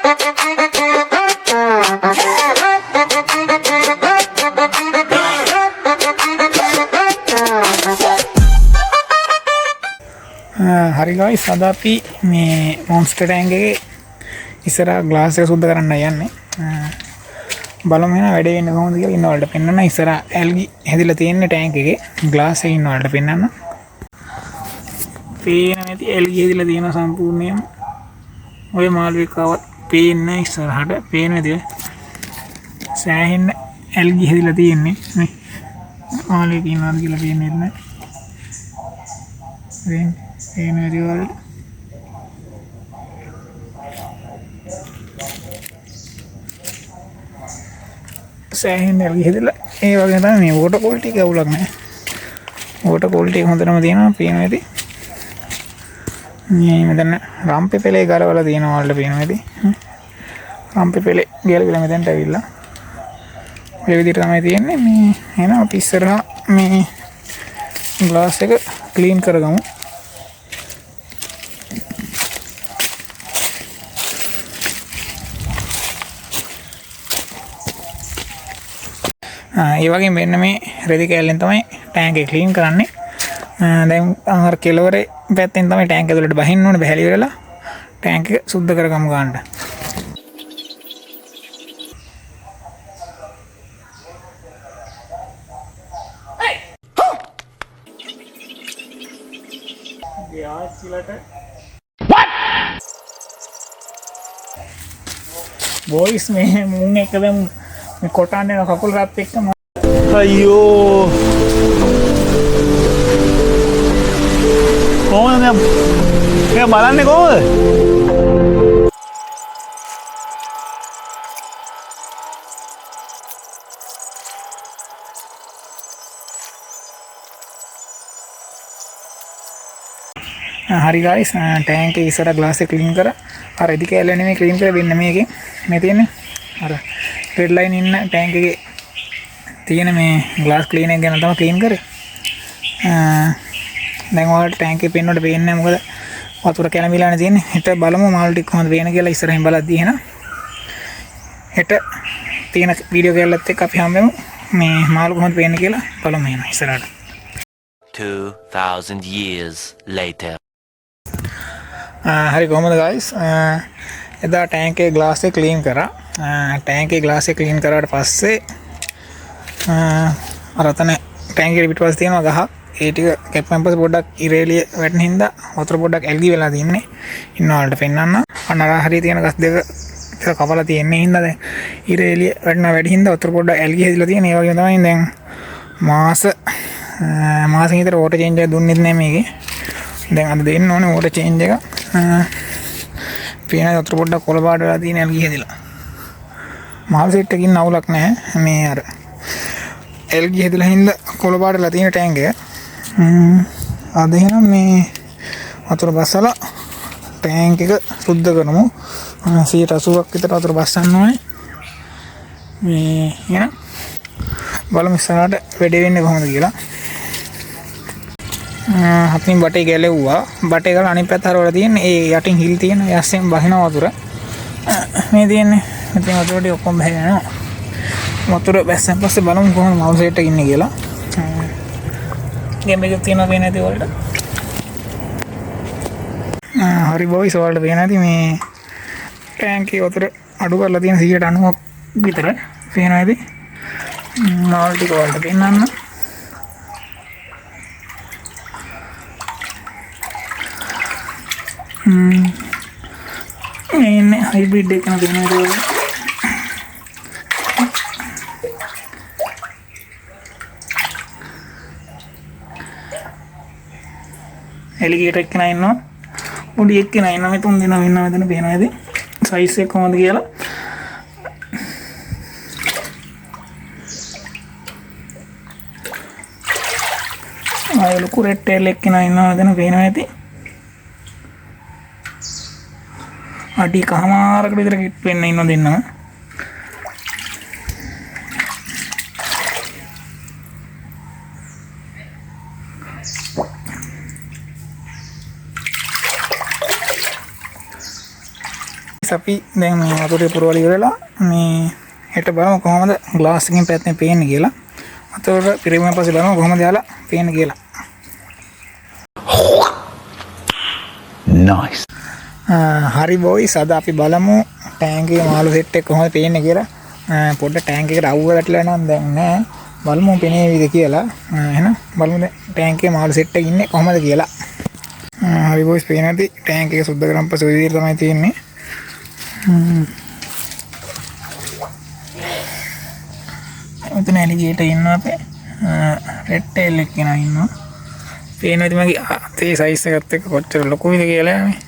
හරි guys අද අපි මේ මොන්ස්ටර් ටැංක් එකේ ඉස්සරහ ග්ලාස් එක සුද්ධ කරන්න යන්නේ. බලමු එහෙනම් වැඩේ වෙන්නේ කොහොමද කියලා ඉන්න වලට පෙන්නන්න. ඉස්සරහ ඇල්ගි හැදිලා තියෙන ටැංක් එකේ ග්ලාස් එකේ ඉන්න වලට පෙන්නන්න. පේන නැති ඇල්ගි හැදිලා තියෙන සම්පූර්ණයෙන්ම ඔය මාළුවෙක් ආවත් පේන්නේ ඉස්සරහට පේන නැතිව සෑහෙන්න ඇල්ගි හැදිලා තියෙන්නේ මේ මාළුවෙක් ඉන්නවද කියලා පේන්නේ නැහැ. පේන නැති වල සෑහෙන්න ඇල්ගි හැදිලා ඒ වගේ තමයි මේ වෝටර් ක්වොලිටි එක අවුලක් නැහැ. වෝටර් ක්වොලිටි එක හොඳටම තියෙනවා පේනවා ඇති. මේ මෙතන රම්පේ පෙලේ ගලවලා තියෙනවා වලට පේනවා ඇති. රම්පේ පෙලේ ගලවලා මෙතනට ඇවිල්ලා ඔය විදිහට තමයි තියෙන්නේ. මේ එහෙනම් අපි ඉස්සරහා මේ ග්ලාස් එක ක්ලීන් කරගමු. ඒ වගේ මෙන්න මේ රෙදි කැලෙන් තමයි ටැංක් එක ක්ලීන් කරන්නේ. දැන් අර කෙලවරේ පැත්තෙන් තමයි ටැංක් ඇතුළට බහින්න ඕනේ. බහැලි වෙලා ටැංක් එක සුද්ධ කරගමු ගන්න. බොයිස් මේ මුන් එක දැන් මේ කොටන්නේ කකුල් රත් එක්ක අයියෝ කොහොමද මේ බලන්නේ කොහොමද හරි guys ටැංක් එක ඉස්සර ග්ලාස් එක ක්ලීන් කරා. අර රෙදි කැලේ නෙමෙයි ක්ලීන් කරලා වෙන්න මේකෙන් මේ තියෙන්නේ අර රෙඩ් ලයින් ඉන්න ටැංක් එකේ තියෙන මේ ග්ලාස් ක්ලීන් එක ගැන තමයි ක්ලීන් කරේ. දැන් ඔයාලට ටැංක් එකේ පෙන්වන්න පේන්නේ නැහැ මොකද වතුර කැළඹිලානේ තියෙන්නේ. හෙට බලමු මාළු ටික කොහොමද පේන කියලා ඉස්සරහින් බලද්දී එහෙනම් හෙට තියෙන වීඩියෝ කැලලත් එක්ක අපි හම්බෙමු. මේ මාළු කොහොමද පේන්නේ කියලා බලමු එහෙනම් ඉස්සරහට. 2000 years later. හරි කොහොමද guys එදා ටැංක් එකේ ග්ලාස් එක ක්ලීන් කරා. ටැංක් එකේ ග්ලාස් එක ක්ලීන් කරාට පස්සේ අර තන ටැංක් එකේ පිටපස්සේ තියෙනවා ගහක්. ඒ ටික කැප්පම්පස් පොඩ්ඩක් ඉරේලිය වැටෙන හින්දා වතුර පොඩ්ඩක් ඇල්ගි වෙලා තින්නේ. ඉන්න වලට පෙන්නන්න. අන්න අර හරිය තියෙන ගස් දෙක විතර කපලා තියෙන්නේ හින්දා දැන් ඉරේලිය වැටෙන වැඩි හින්දා වතුර පොඩ්ඩක් ඇල්ගි හැදිලා තියෙන. ඒ වගේ තමයි දැන් මාසෙක විතර වෝටර් චේන්ජ් එක දුන්නෙත් නැහැ මේකේ. දැන් අද දෙන්න ඕනේ වෝටර් චේන්ජ් එක. පේන වතුර පොඩ්ඩක් කොළ පාට වෙලා තියෙන ඇල්ගි හැදිලා. මාල් සෙට් එකකින් අවුලක් නැහැ. මේ අර ඇල්ගි හැදිලා හින්දා කොළ පාට වෙලා තියෙන ටැංක් එක. අද එහෙනම් මේ වතුර බස්සලා ටැංක් එක සුද්ධ කරමු. 80ක් විතර වතුර බස්සන්න ඕනේ. මේ එහෙනම් බලමු ඉස්සරහට වැඩේ වෙන්නේ කොහොමද කියලා. හතින් බටේ ගැලෙව්වා. බටේ ගාලා අනිත් පැත්ත හරවලා තියෙන්නේ. ඒ යටින් හිල් තියෙන යස්සෙන් බහින වතුර. මේ තියෙන්නේ. ඉතින් වතුර ටික ඔක්කොම බහිනවා. වතුර බැස්සන් පස්සේ බලමු කොහොමද මවුල් සෙට් එක ඉන්නේ කියලා. ගේම් එකක් තියෙනවා වෙන්නේ නැති වලට. හරි බොයිස් වලට වෙන්නේ නැති මේ ටැංක් එකේ වතුර අඩු කරලා තියෙන 90ක් විතර පේනවා ඇති. මාල් ටික වලට පෙන්නන්න. මේ හයිබ්‍රිඩ් එක කරන දෙනවා. එලිගේටර් එක කෙනා ඉන්නවා. පොඩි එක් කෙනා ඉන්නවා. මේ තුන් දෙනා ඉන්නවා මෙතන පේනවා ඇති. සයිස් එක කොහොමද කියලා. ආයෙ ලොකු රෙඩ් ටේල් එක කෙනා ඉන්නවා මෙතන පේනවා ඇති. අඩි කමාරකට විතර කිට් වෙන්න ඉන්න දෙන්නවා. අපි දැන් මේ වතුරේ පුරවල ඉවරලා මේ හෙට බලමු කොහොමද ග්ලාස් එකකින් පැත්තෙන් පේන්නේ කියලා. වතුර පිරීමෙන් පස්සේ බලමු කොහොමද යාලා පේන්නේ කියලා. Nice. හරි බොයිස් අද අපි බලමු ටැංක් එකේ මාළු සෙට් එක කොහොමද පේන්නේ කියලා. පොඩ්ඩක් ටැංක් එකට අවුව වැටලා නම් දැන් නෑ. බලමු පේනේවිද කියලා. එහෙනම් බලමු දැන් ටැංක් එකේ මාළු සෙට් එක ඉන්නේ කොහොමද කියලා. හරි බොයිස් පේන්නේ නැති ටැංක් එක සුද්ධ කරන් පස්සේ ඔය විදිහට තමයි තියෙන්නේ. මෙතන ඇලිගේටර් ඉන්නවා අපේ. රෙඩ් ටේල් එක කෙනා ඉන්නවා. පේනවාද මගේ අතේ සයිස් එකත් එක්ක කොච්චර ලොකුද කියලා මේ.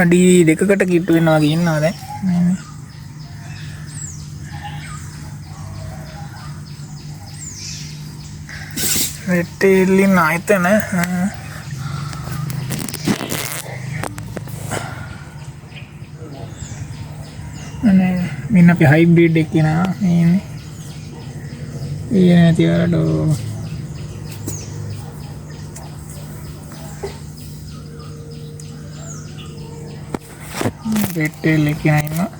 අඩි 2කට කිට්ටු වෙනවා වගේ ඉන්නවා දැන්. රෙඩ් ටේල් ඉන්න ආයතන අනේ මින්න අපි හයිබ්‍රිඩ් එක කියනවා මේ ඉන්නේ නැති වලට රෙඩ් ටේල් එක කියනවා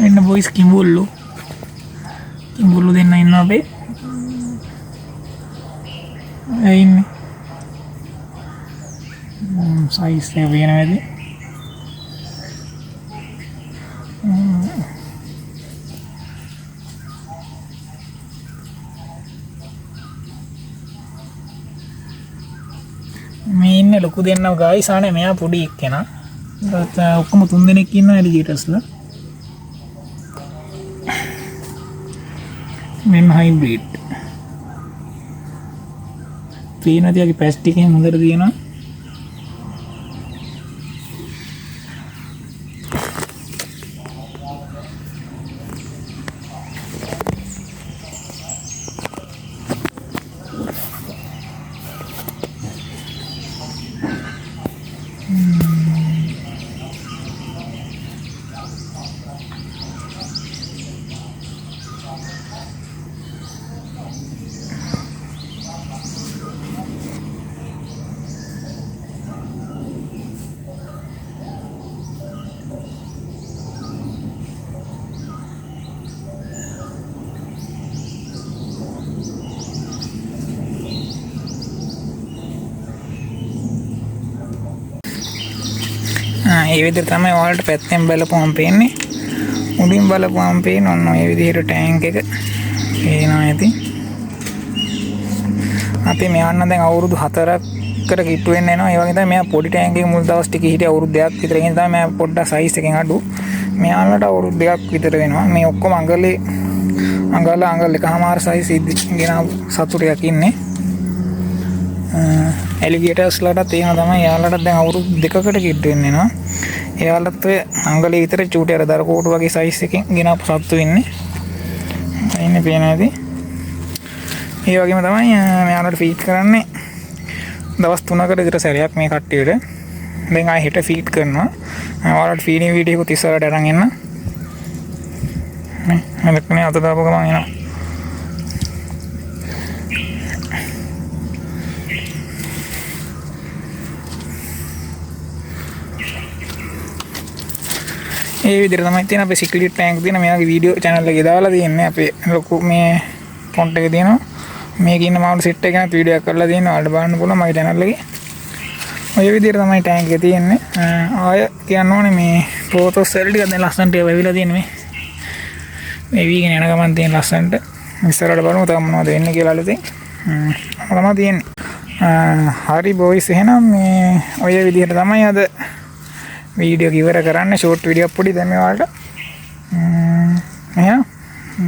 එන්න බොයිස් කිඹුල්ලු දෙන්න ඉන්නවා අපේ ඉන්නේ සයිස් එක වෙන වැඩි මේ ඉන්නේ ලොකු දෙන්නව ගායිස් ආනේ මෙයා පොඩි එක්කෙනා ඔක්කොම 3 දෙනෙක් ඉන්නවා ඇලිගේටර්ස්ලා මෙන්න හයිබ්‍රිඩ් පේනවාද යගේ ප්ලාස්ටික් එකෙන් හොඳට තියෙනවා ඒ විදිහට තමයි ඔයාලට පැත්තෙන් බලපුවම පේන්නේ. උඩින් බලපුවම පේන ඔන්න ඔය විදිහට ටැංක් එක පේනවා ඇති. අපි මෙයන්න දැන් අවුරුදු 4කට කිට්ටු වෙන්න එනවා. ඒ වගේ තමයි මෙයා පොඩි ටැංක් එකේ මුල් දවස් ටික හිටිය අවුරුදු 2ක් විතර. ඒ නිසා මෙයා පොඩ්ඩක් සයිස් එකෙන් අඩු. මෙයාලට අවුරුදු 2ක් විතර වෙනවා. මේ ඔක්කොම අඟල එකමාර සයිස් ගෙන සතුටක් ඉන්නේ. ඇලිගේටර්ස්ලාට තියෙන තමයි යාලට දැන් අවුරුදු 2කට කිට්ටු වෙන්න එනවා. එයාලත් ඔය අඟලේ විතර චූටි අර දර කෝටු වගේ සයිස් එකකින් ගෙනාපු සත්තු ඉන්නේ. ඉන්නේ පේනවාද? ඒ වගේම තමයි මෙයාලට ෆීඩ් කරන්නේ දවස් 3කට විතර සැරයක් මේ කට්ටියට. දැන් ආයෙ හෙට ෆීඩ් කරනවා. ඔයාලට ෆීඩින් වීඩියෝ එකක් ඉස්සරහට අරන් එන්න. මේ මෙතන අත දාපු ගමන් එනවා. ඒ විදිහට තමයි තියෙන අපේ සික්ලිට් ටැංක් තියෙන මෙයාගේ වීඩියෝ channel එකේ දාලා තියෙන්නේ අපේ ලොකු මේ ෆොන්ට් එක තියෙනවා මේකේ ඉන්න මාළු සෙට් එක ගැන වීඩියෝ එකක් කරලා තියෙනවා ඔයාලට බලන්න පුළුවන් මගේ channel එකේ ඔය විදිහට තමයි ටැංක් එක තියෙන්නේ ආය කියන්න ඕනේ මේ ප්‍රෝතොස් සෙල් ටික දැන් ලස්සනට වෙවිලා තියෙන්නේ මේ වීගෙන යන ගමන් තියෙන ලස්සනට ඉස්සරහට බලමු තව මොනවද වෙන්නේ කියලා අලුතෙන් තමයි තියෙන්නේ හරි බොයිස් එහෙනම් මේ ඔය විදිහට තමයි අද වීඩියෝ ඉවර කරන්න ෂෝට් වීඩියෝ පොඩි දැන් මේ වලට මෙයා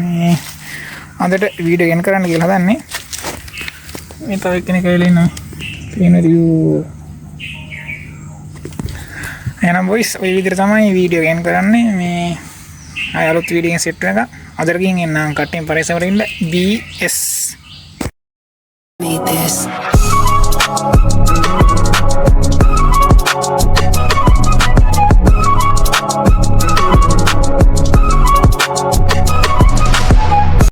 මේ අදට වීඩියෝ ගෙන් කරන්න කියලා හදන්නේ මේ තව එක්කෙනෙක් ඇවිල්ලා ඉන්නවා පේන රියු එහෙනම් බොයිස් ඔය විදිහට තමයි වීඩියෝ ගෙන් කරන්නේ මේ අය අලුත් වීඩියෝ එකෙන් සෙට් වෙනකම් අදට ගින් එන්නම් කට්ටියන් පරිස්සමට ඉන්න BS need this.